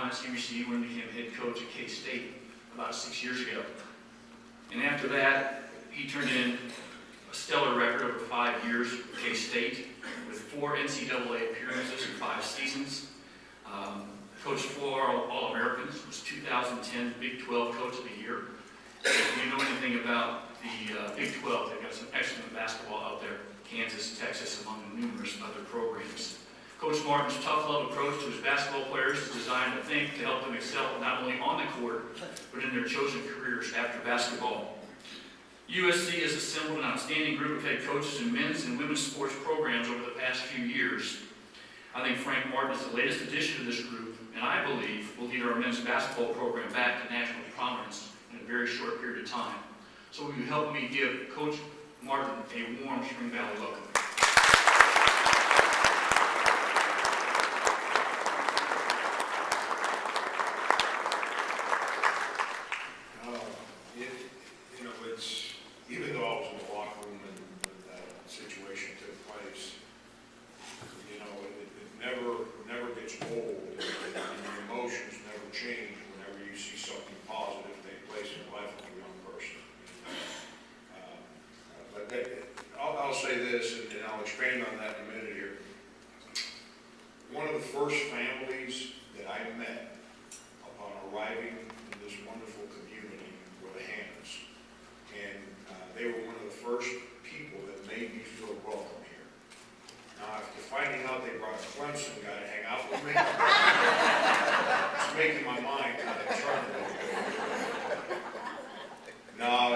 honors he received when he became head coach at K-State about 6 years ago. And after that, he turned in a stellar record over 5 years with K-State, with 4 NCAA appearances in 5 seasons. Coached 4 All-Americans, was 2010 Big 12 Coach of the Year. If you know anything about the Big 12, they've got some excellent basketball out there, Kansas, Texas, among numerous other programs. Coach Martin's tough love approach to his basketball players is designed, I think, to help them excel not only on the court, but in their chosen careers after basketball. USC has assembled an outstanding group of head coaches in men's and women's sports programs over the past few years. I think Frank Martin is the latest addition to this group, and I believe will lead our men's basketball program back to national prominence in a very short period of time. So will you help me give Coach Martin a warm Spring Valley welcome? Even though I was in the locker room and that situation took place, you know, it never gets old, and your emotions never change whenever you see something positive take place in the life of a young person. I'll say this, and I'll expand on that in a minute here. One of the first families that I met upon arriving in this wonderful community were the Hannahs. And they were one of the first people that made me feel welcome here. Now, after finding out they brought a Clemson guy to hang out with me, it's making my mind kind of turn a little bit. No,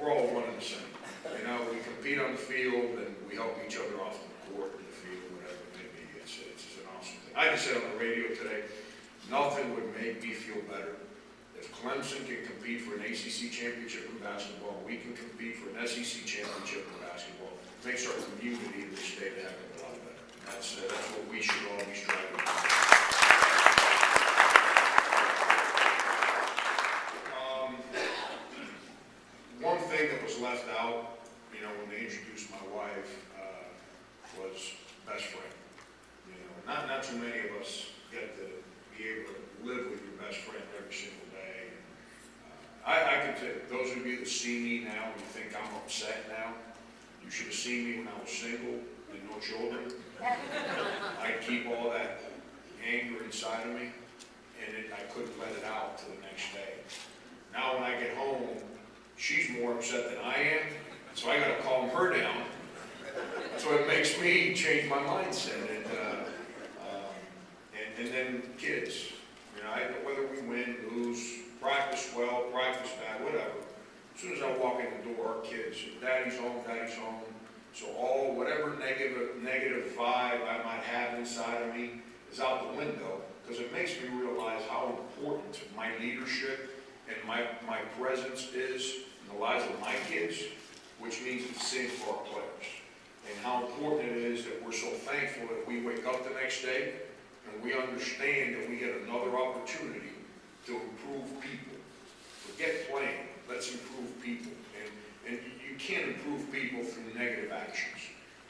we're all one and the same. You know, we compete on the field and we help each other off on the court, in the field, whatever it may be. It's an awesome thing. I just said on the radio today, nothing would make me feel better. If Clemson can compete for an ACC championship in basketball, we can compete for an SEC championship in basketball. It makes our community in the state a heck of a lot better. That's what we should all be striving for. One thing that was left out, you know, when they introduced my wife, was best friend. You know, not too many of us get to be able to live with your best friend every single day. I can tell you, those of you that see me now and you think I'm upset now, you should have seen me when I was single and no children. I keep all that anger inside of me, and I couldn't let it out till the next day. Now when I get home, she's more upset than I am, so I got to calm her down. So it makes me change my mindset. And then kids, you know, whether we win, lose, practice well, practice bad, whatever. As soon as I walk in the door, our kids, daddy's home, So whatever negative vibe I might have inside of me is out the window, because it makes me realize how important my leadership and my presence is in the lives of my kids, which means it's the same for our players. And how important it is that we're so thankful that we wake up the next day and we understand that we get another opportunity to improve people. Forget playing, let's improve people. And you can't improve people through negative actions.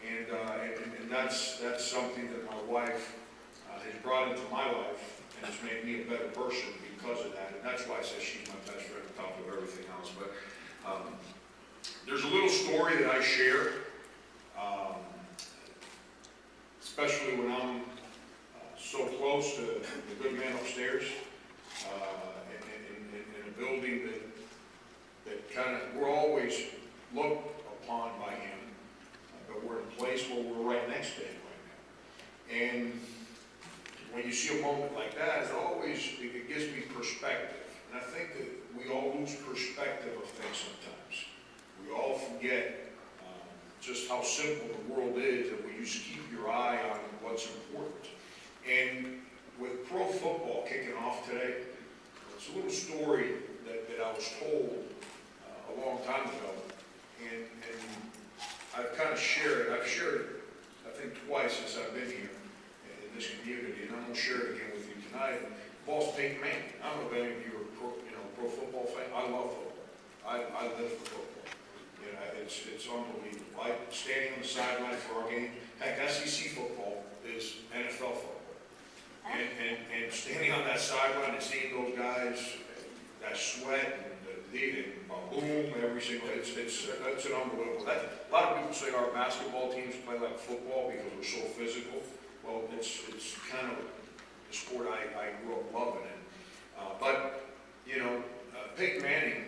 And that's something that my wife has brought into my life and has made me a better person because of that. And that's why I say she's my best friend on top of everything else. But there's a little story that I share, especially when I'm so close to the good man upstairs, in a building that kind of, we're always looked upon by him, but we're in a place where we're right next to him right now. And when you see a moment like that, it gives me perspective. And I think that we all lose perspective of things sometimes. We all forget just how simple the world is, and we just keep your eye on what's important. And with pro football kicking off today, it's a little story that I was told a long time ago, and I've kind of shared it. I've shared it, I think, twice since I've been here in this community, and I'm going to share it again with you tonight. Boss Peyton Manning. I don't know if any of you are pro football fan. I love football. I live for football. You know, it's unbelievable. Standing on the sideline for our game. Heck, SEC football is NFL football. And standing on that sideline and seeing those guys, that sweat and boom, every single, it's an unbelievable. A lot of people say our basketball teams play like football because we're so physical. Well, it's kind of the sport I grew up loving it. But, you know, Peyton Manning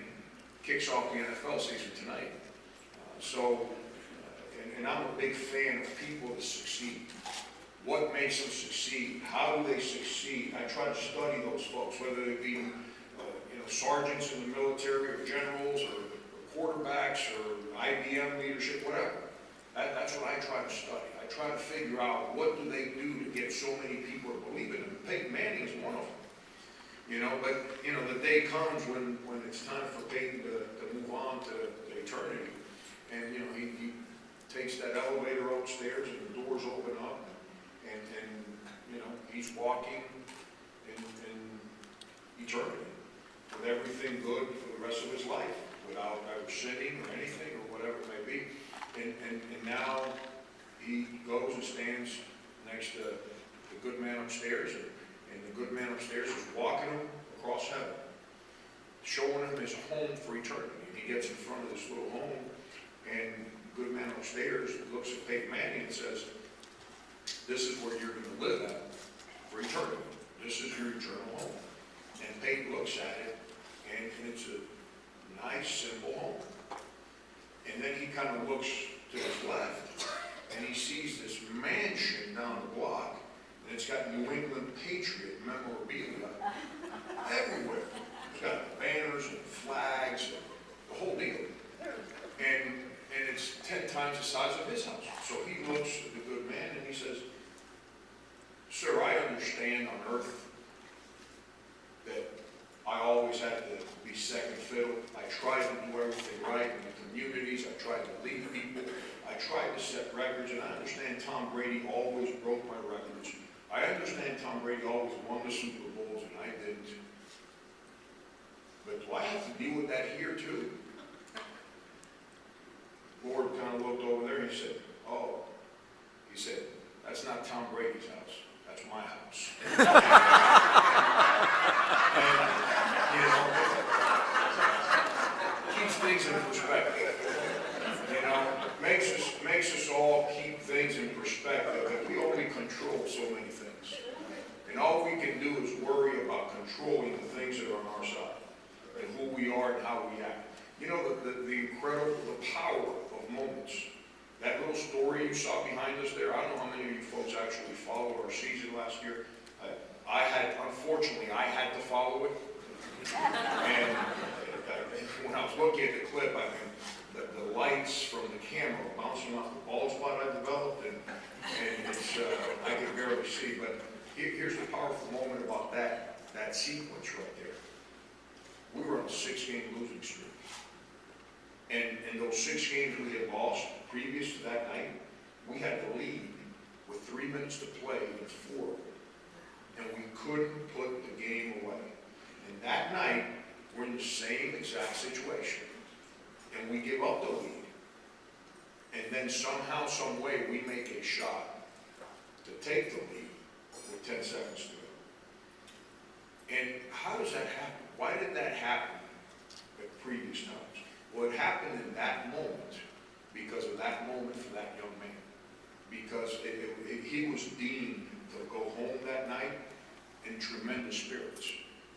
kicks off the NFL season tonight. And I'm a big fan of people that succeed. What makes them succeed? How do they succeed? I try to study those folks, whether they be sergeants in the military or generals or quarterbacks or IBM leadership, whatever. That's what I try to study. I try to figure out what do they do to get so many people to believe in them. Peyton Manning is one of them. But the day comes when it's time for Peyton to move on to eternity. And he takes that elevator upstairs and the doors open up and he's walking in eternity with everything good for the rest of his life, without ever sinning or anything or whatever it may be. And now he goes and stands next to the good man upstairs, and the good man upstairs is walking him across heaven, showing him his home for eternity. And he gets in front of this little home, and the good man upstairs looks at Peyton Manning and says, "This is where you're going to live at for eternity. This is your eternal home." And Peyton looks at it, and it's a nice, simple home. And then he kind of looks to his left, and he sees this mansion down the block, and it's got New England Patriot memorabilia everywhere. It's got banners and flags and the whole deal. And it's 10 times the size of his house. So he looks at the good man and he says, "Sir, I understand on earth that I always had to be second fiddle. I tried to do everything right in the communities. I tried to lead people. I tried to set records, and I understand Tom Brady always broke my records. I understand Tom Brady always won the Super Bowls, and I didn't. But do I have to deal with that here too?" Lord kind of looked over there and he said, "Oh," he said, "that's not Tom Brady's house. That's my house." And, keeps things in perspective. Makes us all keep things in perspective, that we only control so many things. And all we can do is worry about controlling the things that are on our side, and who we are and how we act. The incredible, the power of moments. That little story you saw behind us there, I don't know how many of you folks actually followed our season last year. Unfortunately, I had to follow it. And when I was looking at the clip, the lights from the camera bouncing off the bald spot I developed, and it's, I could barely see. But here's the powerful moment about that sequence right there. We were on a 6-game losing streak. And those 6 games we had lost previous to that night, we had the lead with 3 minutes to play in 4 of them. And we couldn't put the game away. And that night, we're in the same exact situation. And we give up the lead. And then somehow, some way, we make a shot to take the lead with 10 seconds to go. And how does that happen? Why did that happen at previous times? Well, it happened in that moment because of that moment for that young man. Because he was deemed to go home that night in tremendous spirits.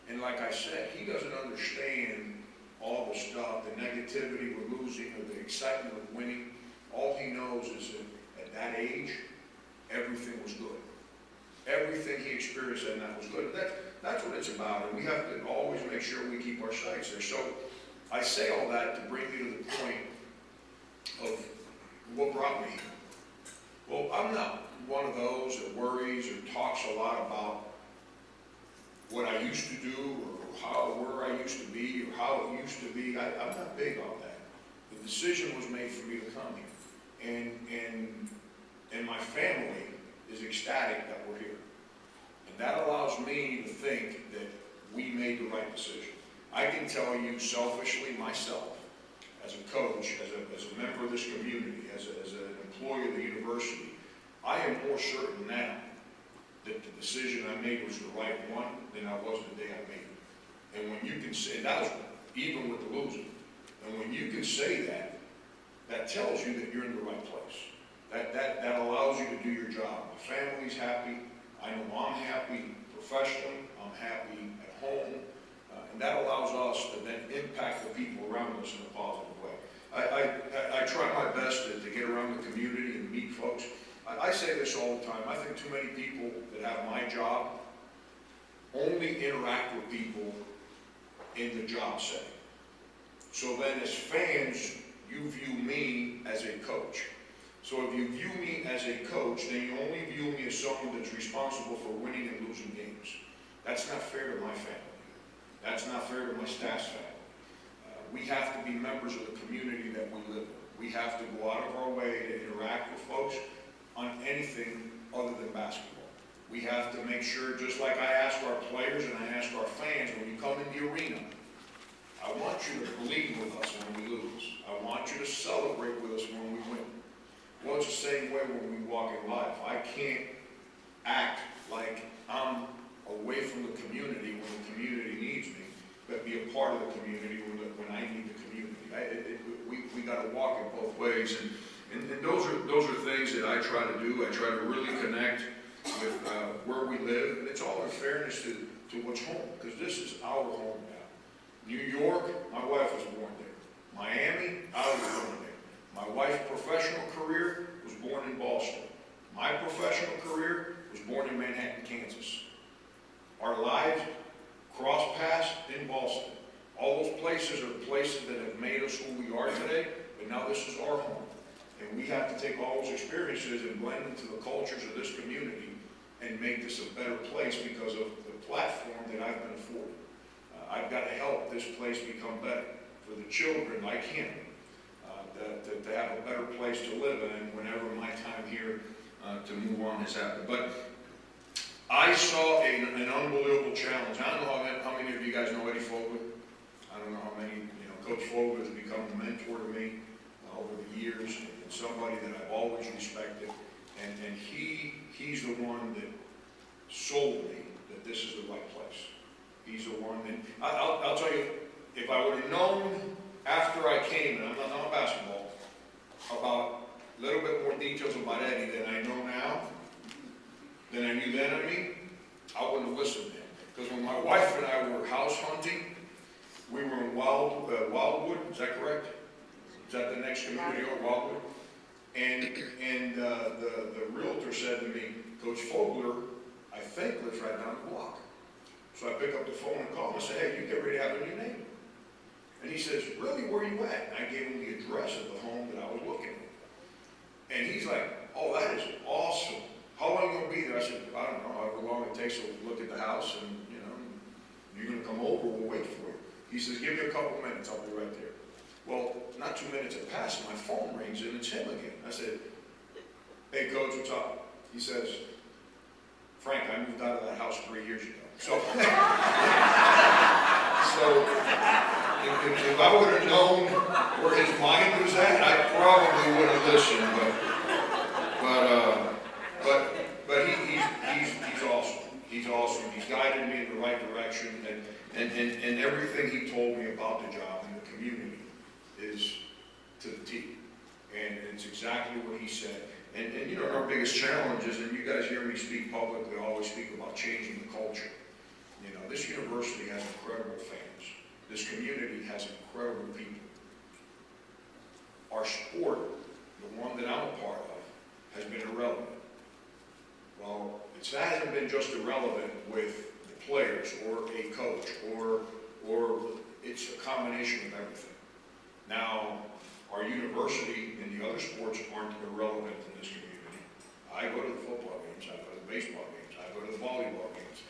And like I said, he doesn't understand all the stuff, the negativity we're losing, or the excitement of winning. All he knows is that at that age, everything was good. Everything he experienced and that was good. That's what it's about, and we have to always make sure we keep our sights there. So I say all that to bring you to the point of what brought me here. Well, I'm not one of those that worries or talks a lot about what I used to do, or where I used to be, or how it used to be. I'm not big on that. The decision was made for me to come here, and my family is ecstatic that we're here, and that allows me to think that we made the right decision. I can tell you selfishly, myself, as a coach, as a member of this community, as an employee of the university, I am more certain now that the decision I made was the right one than I was the day I made it. And when you can say, and that was even with the losing, and when you can say that, that tells you that you're in the right place. That allows you to do your job. My family's happy. I know I'm happy professionally. I'm happy at home. And that allows us to then impact the people around us in a positive way. I try my best to get around the community and meet folks. I say this all the time. I think too many people that have my job only interact with people in the job setting. So then as fans, you view me as a coach. So if you view me as a coach, then you only view me as someone that's responsible for winning and losing games. That's not fair to my family. That's not fair to my staff's family. We have to be members of the community that we live in. We have to go out of our way to interact with folks on anything other than basketball. We have to make sure, just like I ask our players and I ask our fans, when you come in the arena, I want you to believe with us when we lose. I want you to celebrate with us when we win. Well, it's the same way when we walk in life. I can't act like I'm away from the community when the community needs me, but be a part of the community when I need the community. We got to walk it both ways, and those are things that I try to do. I try to really connect with where we live, and it's all in fairness to what's home, because this is our home now. New York, my wife was born there. Miami, I was born there. My wife's professional career was born in Boston. My professional career was born in Manhattan, Kansas. Our lives cross paths in Boston. All those places are places that have made us who we are today, but now this is our home. And we have to take all those experiences and blend into the cultures of this community and make this a better place because of the platform that I've been afforded. I've got to help this place become better for the children like him, to have a better place to live in whenever my time here to move on has happened. But I saw an unbelievable challenge. I don't know how many of you guys know Eddie Fogler. I don't know how many, Coach Fogler has become a mentor to me over the years, and somebody that I've always respected. And he's the one that sold me that this is the right place. He's the one that, I'll tell you, if I would have known after I came, and I'm not on basketball, about a little bit more details about Eddie than I know now, than I knew then of me, I wouldn't have listened to him. Because when my wife and I were house hunting, we were in Wildwood, is that correct? Is that the next community over Wildwood? And the realtor said to me, Coach Fogler, I think, lives right down the block. So I pick up the phone and call him and say, hey, you get ready to have a new neighbor. And he says, really, where are you at? And I gave him the address of the home that I was looking at. And he's like, oh, that is awesome. How long are you going to be there? I said, I don't know, however long it takes to look at the house, and, you're going to come over, we'll wait for you. He says, give me a couple minutes, I'll be right there. Well, not 2 minutes had passed, and my phone rings, and it's him again. I said, hey, Coach, what's up? He says, Frank, I moved out of that house 3 years ago. So, if I would have known where his mind was at, I probably would have listened, but he's awesome. He's awesome. He's guided me in the right direction, and everything he told me about the job and the community is to the T. And it's exactly what he said. And our biggest challenges, and you guys hear me speak publicly, I always speak about changing the culture. This university has incredible fans. This community has incredible people. Our sport, the one that I'm a part of, has been irrelevant. Well, it hasn't been just irrelevant with the players or a coach, or it's a combination of everything. Now, our university and the other sports aren't irrelevant in this community. I go to the football games, I go to the baseball games, I go to the volleyball games.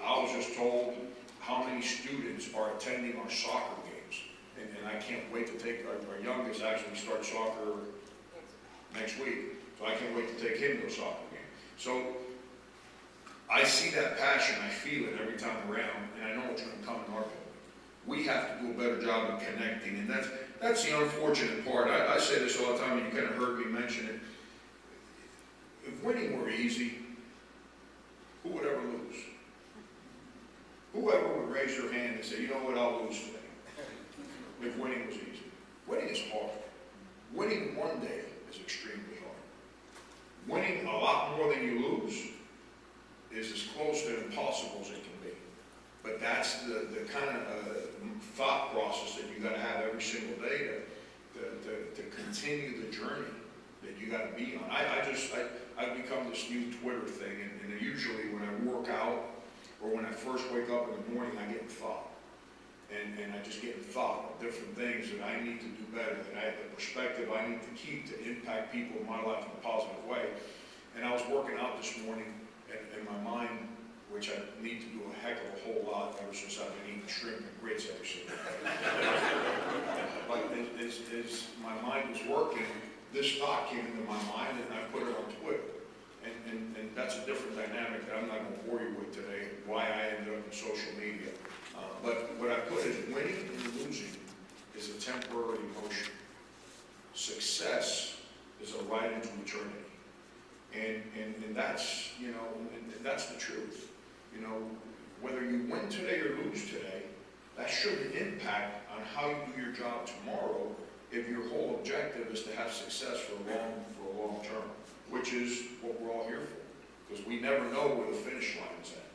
I was just told how many students are attending our soccer games, and I can't wait to take our youngest actually starts soccer next week, so I can't wait to take him to a soccer game. So I see that passion, I feel it every time around, and I know it's going to come in our building. We have to do a better job of connecting, and that's the unfortunate part. I say this all the time, and you kind of heard me mention it. If winning were easy, who would ever lose? Whoever would raise their hand and say, you know what, I'll lose today, if winning was easy. Winning is hard. Winning one day is extremely hard. Winning a lot more than you lose is as close to impossible as it can be. But that's the kind of thought process that you got to have every single day to continue the journey that you got to be on. I've become this new Twitter thing, and usually when I work out or when I first wake up in the morning, I get in thought. And I just get in thought of different things that I need to do better, that I have the perspective I need to keep to impact people in my life in a positive way. And I was working out this morning, and my mind, which I need to do a heck of a whole lot ever since I've been eating shrimp and grits every single day. But as my mind was working, this thought came into my mind, and I put it on Twitter. And that's a different dynamic that I'm not going to bore you with today, why I ended up in social media. But what I put is winning and losing is a temporary emotion. Success is a ride into eternity. And that's, you know, and that's the truth. You know, whether you win today or lose today, that shouldn't impact on how you do your job tomorrow if your whole objective is to have success for a long term, which is what we're all here for. Because we never know where the finish line is at.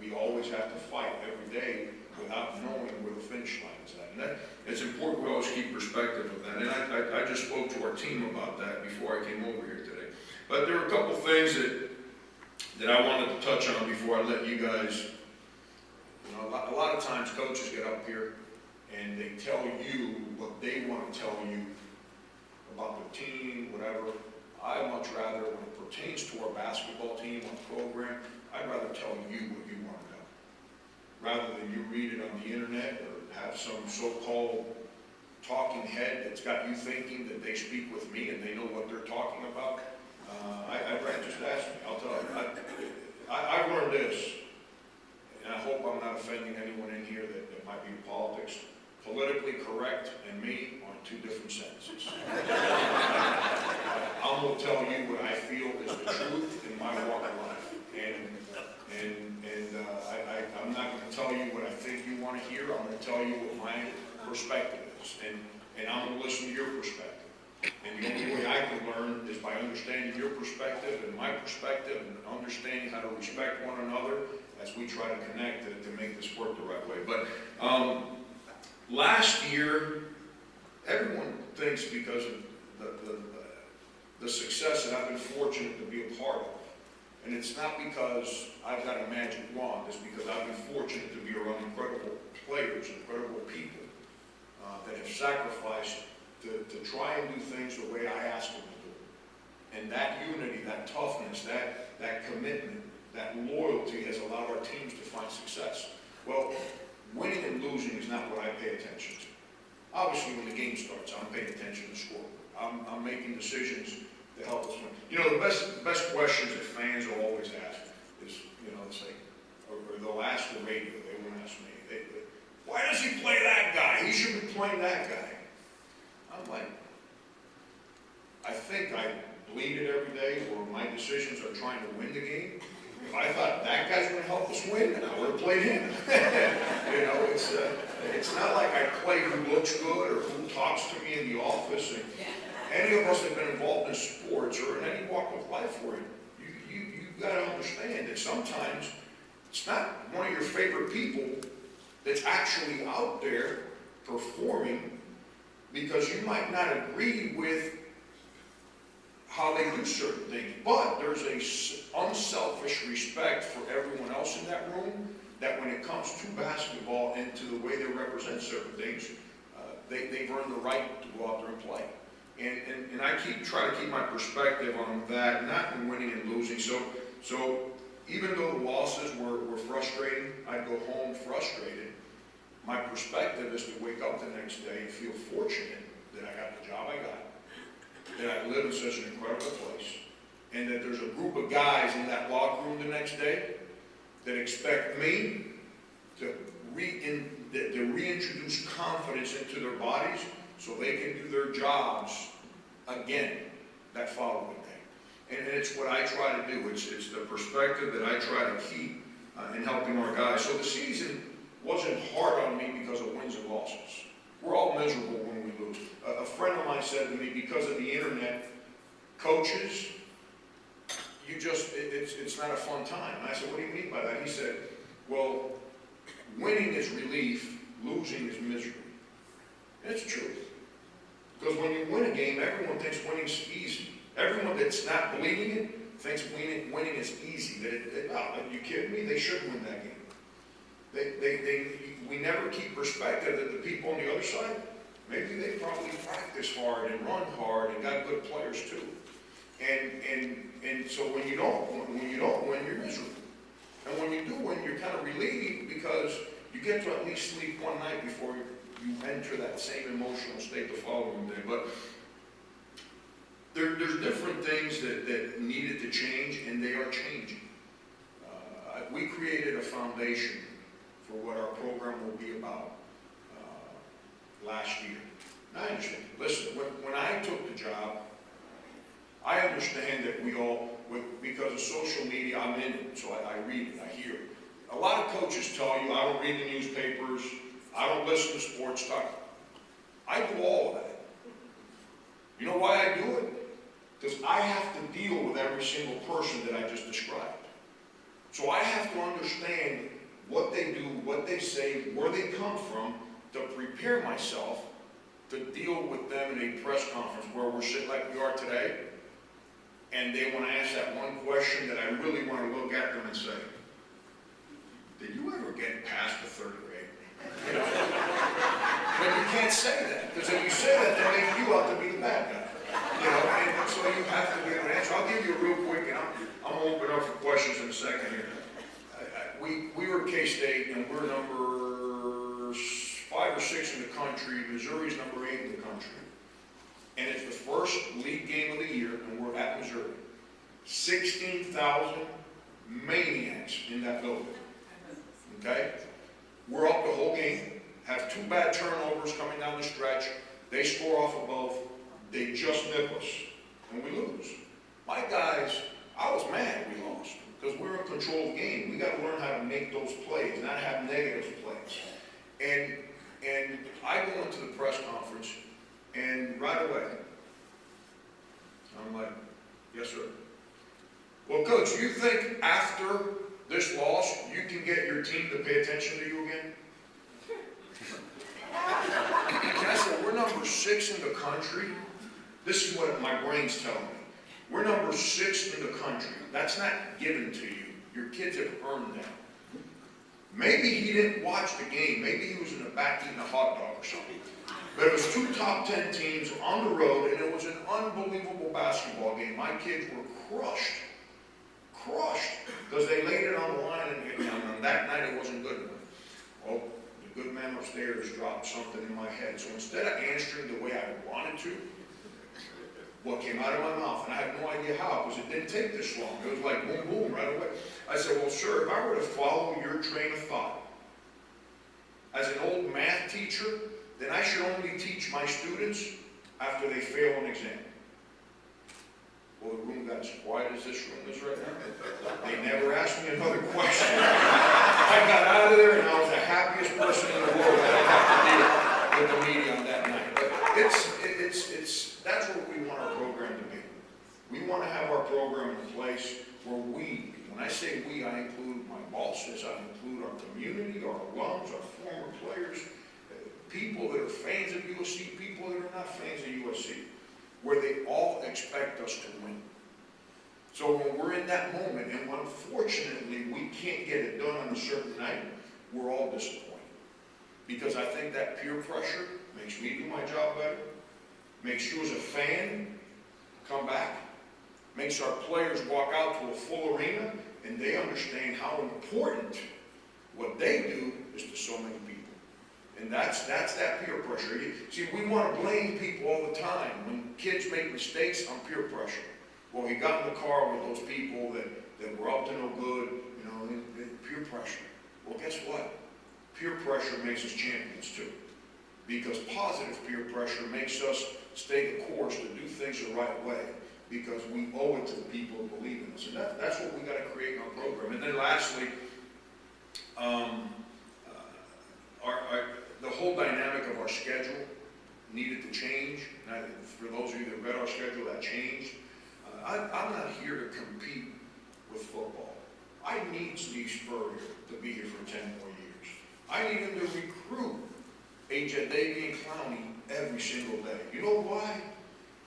We always have to fight every day without knowing where the finish line is at. And it's important we always keep perspective of that. And I just spoke to our team about that before I came over here today. But there are a couple things that I wanted to touch on before I let you guys, you know, a lot of times coaches get up here and they tell you what they want to tell you about their team, whatever. I much rather, when it pertains to our basketball team, our program, I'd rather tell you what you want to know. Rather than you read it on the internet or have some so-called talking head that's got you thinking that they speak with me and they know what they're talking about. I'd rather just ask me. I'll tell you. I've learned this, and I hope I'm not offending anyone in here that might be in politics. Politically correct and me are two different sentences. I'm going to tell you what I feel is the truth in my walk of life. I'm not going to tell you what I think you want to hear. I'm going to tell you what my perspective is. And I'm going to listen to your perspective. And the only way I can learn is by understanding your perspective and my perspective and understanding how to respect one another as we try to connect to make this work the right way. But last year, everyone thinks because of the success that I've been fortunate to be a part of. And it's not because I've got a magic wand, it's because I've been fortunate to be around incredible players, incredible people that have sacrificed to try and do things the way I ask them to do. And that unity, that toughness, that commitment, that loyalty has allowed our teams to find success. Well, winning and losing is not what I pay attention to. Obviously, when the game starts, I'm paying attention to score. I'm making decisions to help us win. You know, the best questions that fans will always ask is, you know, say, or they'll ask the radio, they won't ask me. Why does he play that guy? He should be playing that guy. I'm like, I think I bleed it every day, or my decisions are trying to win the game. If I thought that guy's going to help us win, then I would have played him. You know, it's not like I play who looks good or who talks to me in the office. And any of us that have been involved in sports or in any walk of life where you've got to understand that sometimes it's not one of your favorite people that's actually out there performing because you might not agree with how they do certain things, but there's a unselfish respect for everyone else in that room that when it comes to basketball and to the way they represent certain things, they've earned the right to go out there and play. And I try to keep my perspective on that, not in winning and losing. So even though the losses were frustrating, I'd go home frustrated. My perspective is to wake up the next day and feel fortunate that I got the job I got, that I live in such an incredible place, and that there's a group of guys in that locker room the next day that expect me to reintroduce confidence into their bodies so they can do their jobs again that following day. And it's what I try to do. It's the perspective that I try to keep in helping our guys. So the season wasn't hard on me because of wins and losses. We're all miserable when we lose. A friend of mine said to me, because of the internet, coaches, it's not a fun time. And I said, what do you mean by that? He said, well, winning is relief, losing is misery. And it's true. Because when you win a game, everyone thinks winning's easy. Everyone that's not believing it thinks winning is easy. Are you kidding me? They should win that game. We never keep perspective that the people on the other side, maybe they probably practice hard and run hard and got good players too. And so when you don't win, you're miserable. And when you do win, you're kind of relieved because you get to at least sleep one night before you enter that same emotional state the following day. But there's different things that needed to change, and they are changing. We created a foundation for what our program will be about last year. Now, I understand. Listen, when I took the job, I understand that we all, because of social media, I'm in it, so I read it, I hear it. A lot of coaches tell you, I don't read the newspapers, I don't listen to sports talk. I do all of that. You know why I do it? Because I have to deal with every single person that I just described. So I have to understand what they do, what they say, where they come from, to prepare myself to deal with them in a press conference where we're sitting like we are today, and they want to ask that one question that I really want to look at them and say, did you ever get past the third grade? You know? But you can't say that, because if you say that, they make you out to be the bad guy. You know, and so you have to be able to answer. I'll give you a real quick, and I'm going to open up for questions in a second here. We were K-State, and we're number 5 or 6 in the country. Missouri's number 8 in the country. And it's the first league game of the year, and we're at Missouri. 16,000 maniacs in that building. Okay? We're up the whole game, have 2 bad turnovers coming down the stretch. They score off of both. They just nip us, and we lose. My guys, I was mad we lost, because we're in control of the game. We got to learn how to make those plays, not have negative plays. And I go into the press conference, and right away, I'm like, yes, sir. Well, Coach, do you think after this loss, you can get your team to pay attention to you again? And I said, we're number 6 in the country. This is what my brain's telling me. We're number 6 in the country. That's not given to you. Your kids have earned that. Maybe he didn't watch the game. Maybe he was in the back eating a hot dog or something. But it was 2 top 10 teams on the road, and it was an unbelievable basketball game. My kids were crushed. Because they laid it on the line, and that night it wasn't good enough. Well, the good man upstairs dropped something in my head. So instead of answering the way I wanted to, what came out of my mouth, and I have no idea how, because it didn't take this long. It was like boom, boom, right away. I said, well, sir, if I were to follow your train of thought, as an old math teacher, then I should only teach my students after they fail an exam. Well, the room got as quiet as this room is right now. They never asked me another question. I got out of there, and I was the happiest person in the world that I had to deal with the media on that night. But that's what we want our program to be. We want to have our program in place where when I say we, I include my bosses, I include our community, our alums, our former players, people that are fans of USC, people that are not fans of USC, where they all expect us to win. So when we're in that moment, and unfortunately we can't get it done on a certain night, we're all disappointed. Because I think that peer pressure makes me do my job better, makes you as a fan come back, makes our players walk out to a full arena, and they understand how important what they do is to so many people. And that's that peer pressure. See, we want to blame people all the time. When kids make mistakes on peer pressure. Well, he got in the car with those people that were up to no good, peer pressure. Well, guess what? Peer pressure makes us champions too. Because positive peer pressure makes us stay the course to do things the right way. because we owe it to the people who believe in us. And that's what we got to create in our program. And then lastly, the whole dynamic of our schedule needed to change. Now, for those of you that read our schedule, that changed. I'm not here to compete with football. I need Steve Spurrier to be here for 10 more years. I need him to recruit A.J. Davey and Clowney every single day. You know why?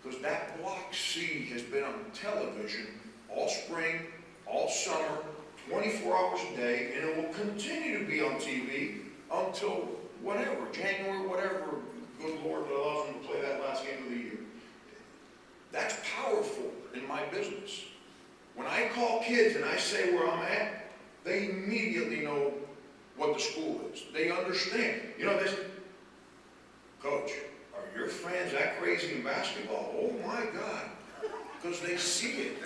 Because that Block C has been on television all spring, all summer, 24 hours a day, and it will continue to be on TV until whatever, January, whatever, good Lord allows them to play that last game of the year. That's powerful in my business. When I call kids and I say where I'm at, they immediately know what the school is. They understand. You know this, Coach, are your fans that crazy in basketball? Oh my God. Because they see it.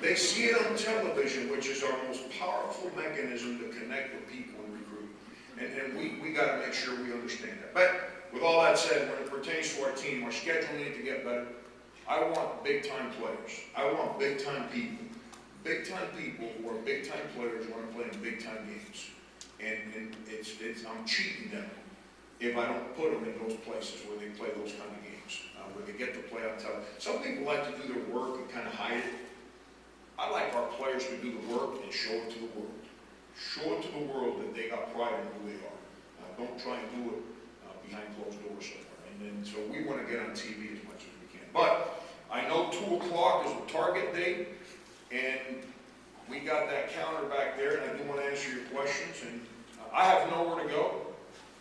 They see it on television, which is our most powerful mechanism to connect with people and recruit. And we got to make sure we understand that. But with all that said, when it pertains to our team, our schedule needs to get better. I want big-time players. I want big-time people. Big-time people who are big-time players want to play in big-time games. And I'm cheating them if I don't put them in those places where they play those kind of games, where they get to play on television. Some people like to do their work and kind of hide it. I like our players to do the work and show it to the world. Show it to the world that they got pride in who they are. Don't try and do it behind closed doors somewhere. And so we want to get on TV as much as we can. But I know 2 o'clock is the target date, and we got that counter back there, and I do want to answer your questions. And I have nowhere to go.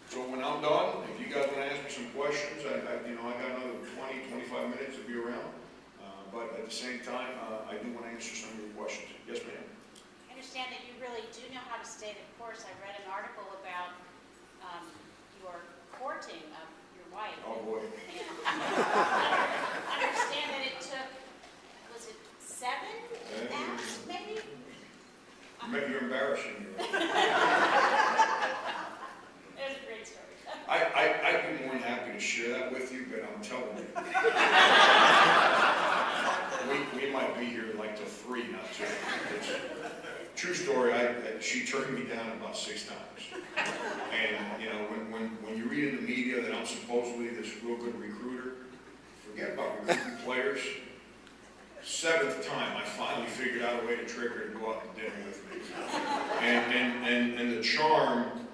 So when I'm done, if you guys want to ask me some questions, I got another 20, 25 minutes to be around. But at the same time, I do want to answer some of your questions. Yes, ma'am. I understand that you really do know how to stay the course. I read an article about your courting of your wife. Oh, boy. And I understand that it took, was it 7 acts, maybe? You're embarrassing me. It was a great story. I'd be more than happy to share that with you, but I'm telling you. we might be here like till 3, not 2. True story, she turned me down about 6 times. And, you know, when you read in the media that I'm supposedly this real good recruiter, forget about recruiting players. 7th time, I finally figured out a way to trick her to go out to dinner with me. And the charm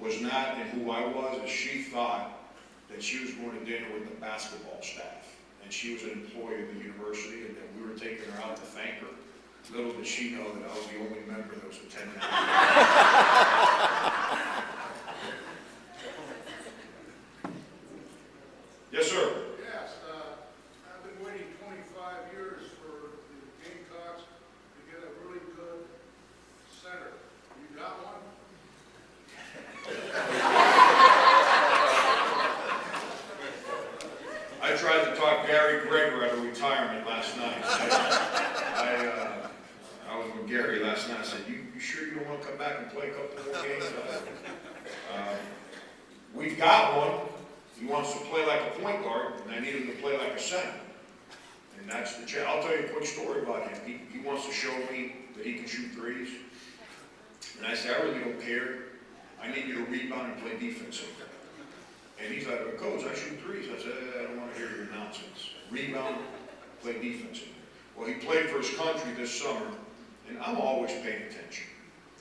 was not in who I was, as she thought that she was going to dinner with the basketball staff. And she was an employee of the university, and we were taking her out to thank her. Little did she know that I was the only member that was attending. Yes, sir. Yes, I've been waiting 25 years for the Gamecocks to get a really good center. You got one? I tried to talk Gary Greger out of retirement last night. I was with Gary last night. I said, you sure you don't want to come back and play a couple more games? We've got one. He wants to play like a point guard, and I need him to play like a center. And that's the challenge. I'll tell you a quick story about him. He wants to show me that he can shoot threes. And I said, I really don't care. I need you to rebound and play defense. And he's like, well, Coach, I shoot threes. I said, I don't want to hear your nonsense. Rebound, play defense. Well, he played for his country this summer, and I'm always paying attention.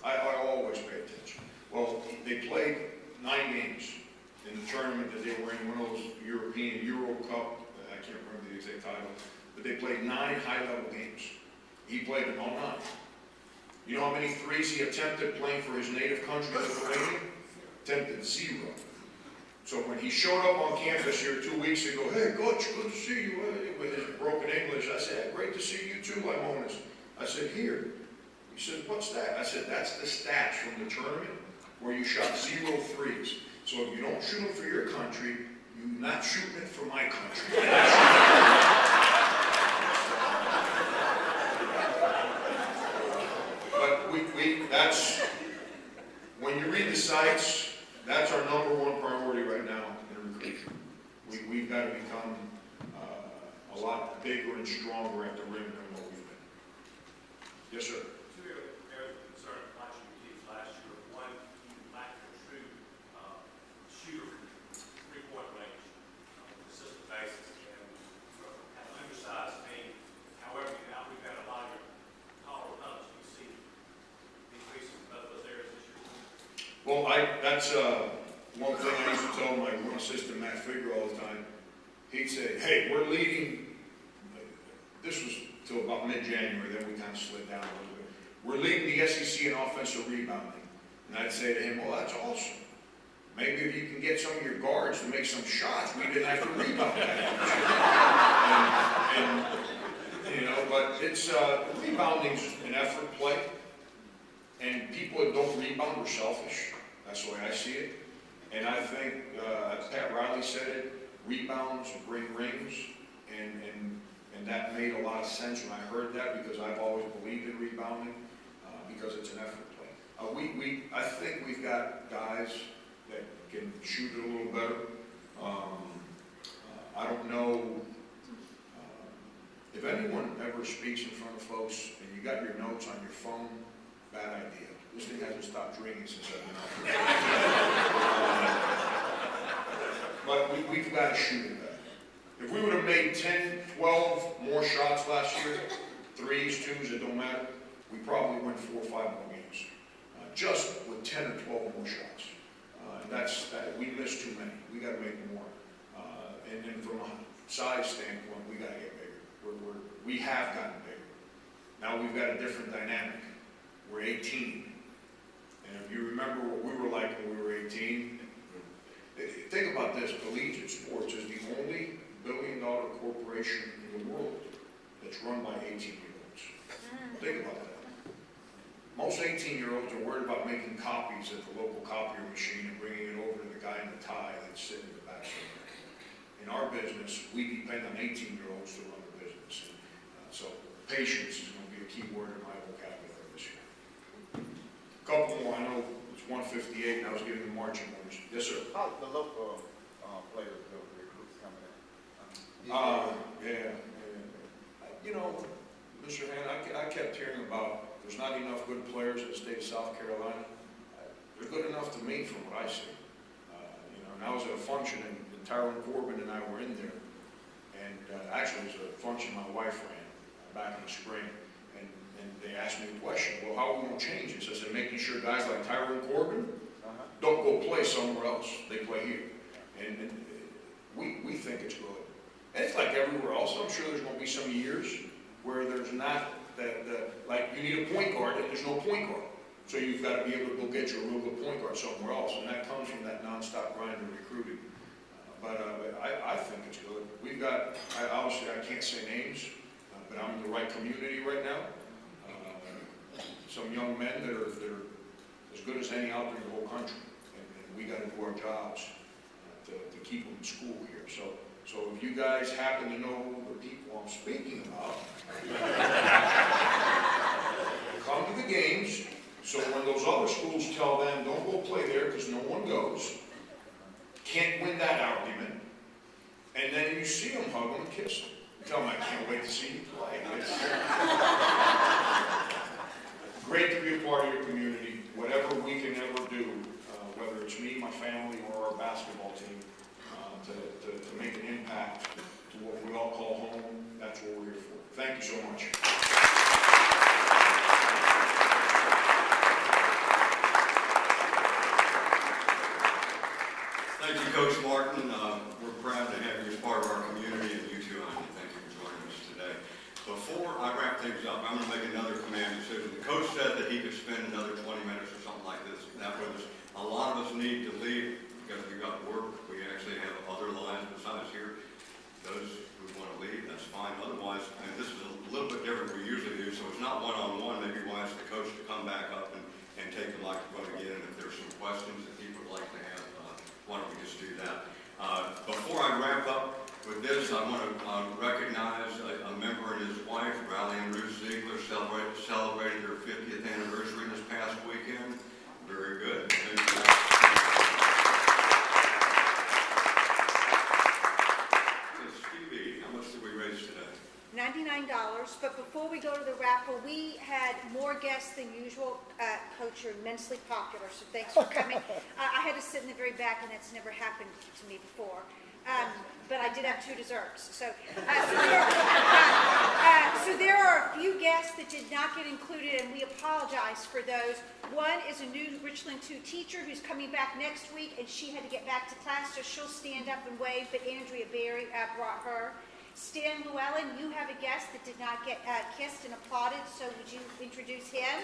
I always pay attention. Well, they played 9 games in the tournament that they were in, one of those European Euro Cup, I can't remember the exact title, but they played 9 high-level games. He played them all 9. You know how many threes he attempted playing for his native country, Lithuania? Attempted 0. So when he showed up on campus here 2 weeks ago, hey, Coach, good to see you, with his broken English, I said, hey, great to see you too, Limones. I said, here. He said, what's that? I said, that's the stats from the tournament where you shot 0 threes. So if you don't shoot them for your country, you're not shooting it for my country. But that's, when you read the sites, that's our #1 priority right now in recruiting. We've got to become a lot bigger and stronger at the rim than what we've been. Yes, sir. Two areas of concern watching your teams last year. One, you lacked a true shooter from three-point range on a consistent basis, and you're kind of undersized team. However, now we've had a lot of your taller opponents. You see decreases in both those areas this year. Well, that's one thing I used to tell my one assistant, Matt Figure, all the time. He'd say, hey, we're leading, this was till about mid-January, then we kind of slid down a little bit. We're leading the SEC in offensive rebounding. And I'd say to him, well, that's awesome. Maybe if you can get some of your guards to make some shots, we didn't have to rebound that much. You know, but it's, rebounding's an effort play. And people that don't rebound are selfish. That's the way I see it. And I think, as Pat Riley said it, rebounds bring rings, and that made a lot of sense when I heard that, because I've always believed in rebounding, because it's an effort play. I think we've got guys that can shoot it a little better. I don't know if anyone ever speaks in front of folks and you got your notes on your phone, bad idea. This thing hasn't stopped ringing since I've been out here. But we've got to shoot it better. If we would have made 10, 12 more shots last year, threes, twos, it don't matter, we probably win 4 or 5 more games. Just with 10 or 12 more shots. And we missed too many. We got to make more. And then from a size standpoint, we got to get bigger. We have gotten bigger. Now we've got a different dynamic. We're 18. And if you remember what we were like when we were 18, think about this, collegiate sports is the only billion-dollar corporation in the world that's run by 18-year-olds. Think about that. Most 18-year-olds are worried about making copies at the local copier machine and bringing it over to the guy in the tie that's sitting in the back somewhere. In our business, we depend on 18-year-olds to run the business. So patience is going to be a key word in my vocabulary this year. A couple more. I know it's 1:58 and I was giving the marching orders. Yes, sir. How the local players do, the recruits coming in? Yeah. You know, Mr. Han, I kept hearing about there's not enough good players in the state of South Carolina. They're good enough to me from what I see. You know, and I was at a function and Tyrone Corbin and I were in there. And actually it was a function my wife ran back in the spring. And they asked me the question, well, how are we going to change this? I said, making sure guys like Tyrone Corbin don't go play somewhere else. They play here. And we think it's good. And it's like everywhere else. I'm sure there's going to be some years where there's not, like you need a point guard and there's no point guard. So you've got to be able to go get you a real good point guard somewhere else. And that comes from that nonstop grind of recruiting. But I think it's good. We've got, obviously I can't say names, but I'm in the right community right now. Some young men that are as good as any out there in the whole country. And we got to do our jobs to keep them in school here. So if you guys happen to know the people I'm speaking about, come to the games. So when those other schools tell them, don't go play there because no one goes, can't win that argument, and then you see them, hug them and kiss them. Tell them, I can't wait to see you play. Great to be a part of your community. Whatever we can ever do, whether it's me, my family, or our basketball team, to make an impact to what we all call home, that's what we're here for. Thank you so much. Thank you, Coach Martin. We're proud to have you as part of our community, and you too, Anya. Thank you for joining us today. Before I wrap things up, I'm going to make another command decision. The coach said that he could spend another 20 minutes or something like this. That was, a lot of us need to leave because we've got work. We actually have other lines besides here. Those who want to leave, that's fine. Otherwise, and this is a little bit different than we usually do, so it's not one-on-one. Maybe we'll ask the coach to come back up and take the microphone again. And if there's some questions that he would like to have, why don't we just do that? Before I wrap up with this, I want to recognize a member and his wife, Riley and Ruth Ziegler, celebrated their 50th anniversary this past weekend. Very good. Stevie, how much did we raise today? over the raffle. We had more guests than usual. Coach, you're immensely popular, so thanks for coming. I had to sit in the very back, and that's never happened to me before. But I did have 2 desserts. So there are a few guests that did not get included, and we apologize for those. One is a new Richland 2 teacher who's coming back next week, and she had to get back to class, so she'll stand up and wave, but Andrea Berry brought her. Stan Llewellyn, you have a guest that did not get kissed and applauded, so would you introduce him?